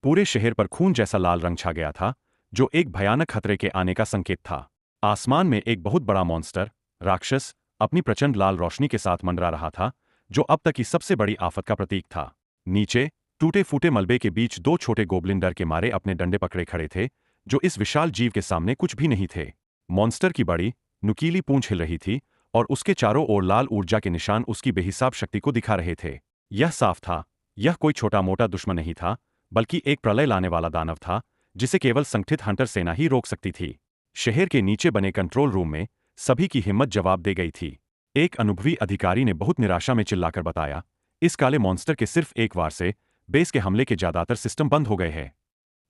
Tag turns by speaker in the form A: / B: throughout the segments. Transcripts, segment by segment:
A: पूरे शहर पर खून जैसा लाल रंग छा गया था, जो एक भयानक खतरे के आने का संकेत था। आसमान में एक बहुत बड़ा मॉन्स्टर, राक्षस, अपनी प्रचंड लाल रोशनी के साथ मंडरा रहा था, जो अब तक की सबसे बड़ी आफत का प्रतीक था। नीचे, टूटे फूटे मलबे के बीच दो छोटे गोबलिन डर के मारे अपने डंडे पकड़े खड़े थे, जो इस विशाल जीव के सामने कुछ भी नहीं थे। मॉन्स्टर की बड़ी, नुकीली पूंछ हिल रही थी, और उसके चारों ओर लाल ऊर्जा के निशान उसकी बेहिसाब शक्ति को दिखा रहे थे। यह साफ था, यह कोई छोटा मोटा दुश्मन नहीं था, बल्कि एक प्रलय लाने वाला दानव था, जिसे केवल संगठित हंटर सेना ही रोक सकती थी। शहर के नीचे बने कंट्रोल रूम में सभी की हिम्मत जवाब दे गई थी। एक अनुभवी अधिकारी ने बहुत निराशा में चिल्लाकर बताया, इस काले मॉन्स्टर के सिर्फ एक वार से बेस के हमले के ज्यादातर सिस्टम बंद हो गए हैं।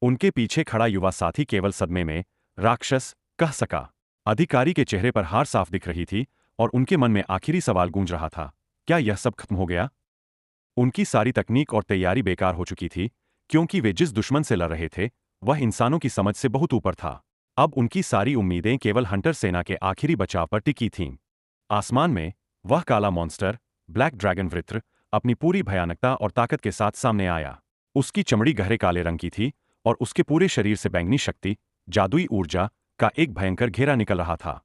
A: उनके पीछे खड़ा युवा साथी केवल सदमे में राक्षस कह सका। अधिकारी के चेहरे पर हार साफ दिख रही थी, और उनके मन में आखिरी सवाल गूंज रहा था, क्या यह सब खत्म हो गया? उनकी सारी तकनीक और तैयारी बेकार हो चुकी थी, क्योंकि वे जिस दुश्मन से लड़ रहे थे वह इंसानों की समझ से बहुत ऊपर था। अब उनकी सारी उम्मीदें केवल हंटर सेना के आखिरी बचाव पर टिकी थीं। आसमान में वह काला मॉन्स्टर, ब्लैक ड्रैगन वृत्र, अपनी पूरी भयानकता और ताकत के साथ सामने आया। उसकी चमड़ी गहरे काले रंग की थी, और उसके पूरे शरीर से बैंगनी शक्ति, जादुई ऊर्जा का एक भयंकर घेरा निकल रहा था।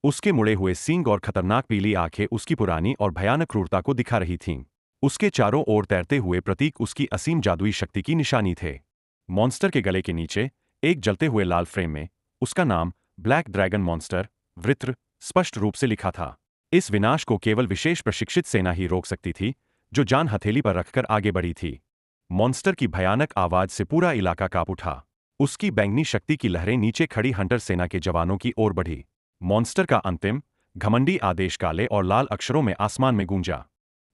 A: उसके मुड़े हुए सींग और खतरनाक पीली आंखें उसकी पुरानी और भयानक क्रूरता को दिखा रही थीं। उसके चारों ओर तैरते हुए प्रतीक उसकी असीम जादुई शक्ति की निशानी थे। मॉन्स्टर के गले के नीचे, एक जलते हुए लाल फ्रेम में, उसका नाम, ब्लैक ड्रैगन मॉन्स्टर, वृत्र, स्पष्ट रूप से लिखा था। इस विनाश को केवल विशेष प्रशिक्षित सेना ही रोक सकती थी, जो जान हथेली पर रखकर आगे बढ़ी थी। मॉन्स्टर की भयानक आवाज से पूरा इलाका कांप उठा। उसकी बैंगनी शक्ति की लहरें नीचे खड़ी हंटर सेना के जवानों की ओर बढ़ी। मॉन्स्टर का अंतिम, घमंडी आदेश काले और लाल अक्षरों में आसमान में गूंजा।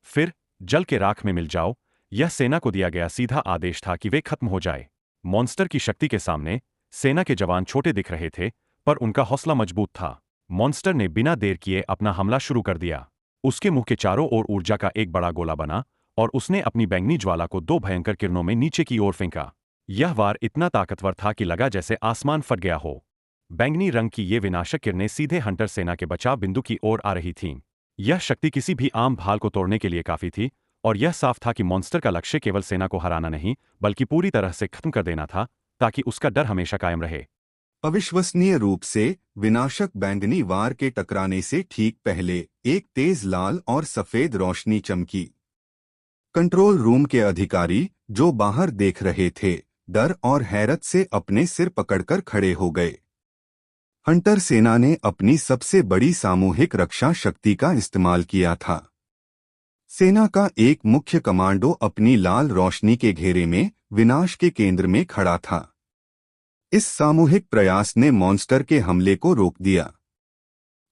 A: फिर, जल के राख में मिल जाओ, यह सेना को दिया गया सीधा आदेश था कि वे खत्म हो जाए। मॉन्स्टर की शक्ति के सामने, सेना के जवान छोटे दिख रहे थे, पर उनका हौसला मजबूत था। मॉन्स्टर ने बिना देर किए अपना हमला शुरू कर दिया। उसके मुंह के चारों ओर ऊर्जा का एक बड़ा गोला बना, और उसने अपनी बैंगनी ज्वाला को दो भयंकर किरणों में नीचे की ओर फेंका। यह वार इतना ताकतवर था कि लगा जैसे आसमान फट गया हो। बैंगनी रंग की ये विनाशक किरणें सीधे हंटर सेना के बचाव बिंदु की ओर आ रही थीं। यह शक्ति किसी भी आम भाल को तोड़ने के लिए काफी थी, और यह साफ था कि मॉन्स्टर का लक्ष्य केवल सेना को हराना नहीं, बल्कि पूरी तरह से खत्म कर देना था, ताकि उसका डर हमेशा कायम रहे।
B: अविश्वसनीय रूप से विनाशक बैंगनी वार के टकराने से ठीक पहले एक तेज लाल और सफेद रोशनी चमकी। कंट्रोल रूम के अधिकारी, जो बाहर देख रहे थे, डर और हैरत से अपने सिर पकड़कर खड़े हो गए। हंटर सेना ने अपनी सबसे बड़ी सामूहिक रक्षा शक्ति का इस्तेमाल किया था। सेना का एक मुख्य कमांडो अपनी लाल रोशनी के घेरे में विनाश के केंद्र में खड़ा था। इस सामूहिक प्रयास ने मॉन्स्टर के हमले को रोक दिया।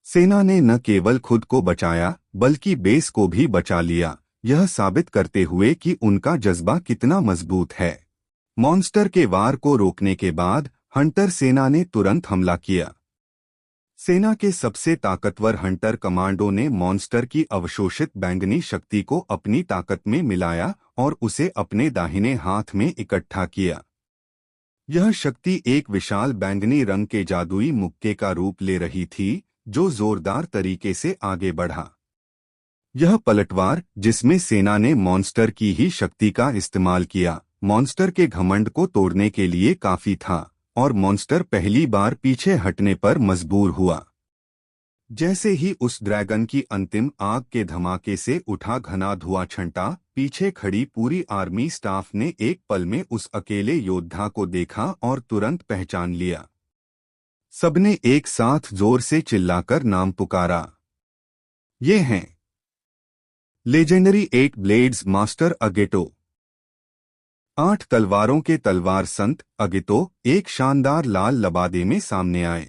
B: सेना ने न केवल खुद को बचाया, बल्कि बेस को भी बचा लिया, यह साबित करते हुए कि उनका जज्बा कितना मजबूत है। मॉन्स्टर के वार को रोकने के बाद हंटर सेना ने तुरंत हमला किया। सेना के सबसे ताकतवर हंटर कमांडो ने मॉन्स्टर की अवशोषित बैंगनी शक्ति को अपनी ताकत में मिलाया और उसे अपने दाहिने हाथ में इकट्ठा किया। यह शक्ति एक विशाल बैंगनी रंग के जादुई मुक्के का रूप ले रही थी, जो जोरदार तरीके से आगे बढ़ा। यह पलटवार, जिसमें सेना ने मॉन्स्टर की ही शक्ति का इस्तेमाल किया, मॉन्स्टर के घमंड को तोड़ने के लिए काफी था, और मॉन्स्टर पहली बार पीछे हटने पर मजबूर हुआ। जैसे ही उस ड्रैगन की अंतिम आग के धमाके से उठा घना धुआं छंटा, पीछे खड़ी पूरी आर्मी स्टाफ ने एक पल में उस अकेले योद्धा को देखा और तुरंत पहचान लिया। सबने एक साथ जोर से चिल्लाकर नाम पुकारा। ये हैं लेजेंडरी 8 ब्लेड्स मास्टर अगेटो। 8 तलवारों के तलवार संत अगितो एक शानदार लाल लबादे में सामने आए।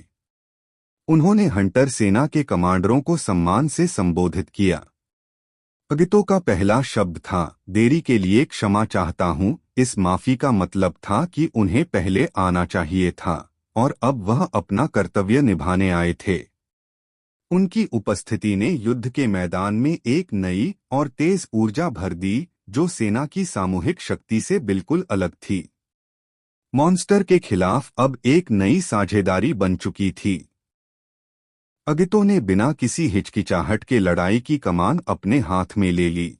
B: उन्होंने हंटर सेना के कमांडरों को सम्मान से संबोधित किया। अगितो का पहला शब्द था, देरी के लिए क्षमा चाहता हूँ। इस माफी का मतलब था कि उन्हें पहले आना चाहिए था, और अब वह अपना कर्तव्य निभाने आए थे। उनकी उपस्थिति ने युद्ध के मैदान में एक नई और तेज ऊर्जा भर दी, जो सेना की सामूहिक शक्ति से बिल्कुल अलग थी। मॉन्स्टर के खिलाफ अब एक नई साझेदारी बन चुकी थी। अगितो ने बिना किसी हिचकिचाहट के लड़ाई की कमान अपने हाथ में ले ली।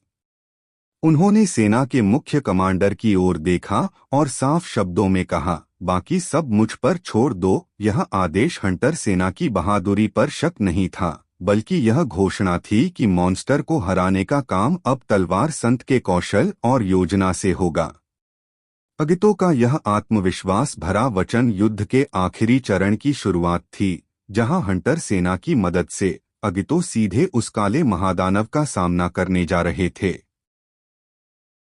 B: उन्होंने सेना के मुख्य कमांडर की ओर देखा और साफ शब्दों में कहा, बाकी सब मुझ पर छोड़ दो। यह आदेश हंटर सेना की बहादुरी पर शक नहीं था, बल्कि यह घोषणा थी कि मॉन्स्टर को हराने का काम अब तलवार संत के कौशल और योजना से होगा। अगितो का यह आत्मविश्वास भरा वचन युद्ध के आखिरी चरण की शुरुआत थी, जहां हंटर सेना की मदद से अगितो सीधे उस काले महादानव का सामना करने जा रहे थे।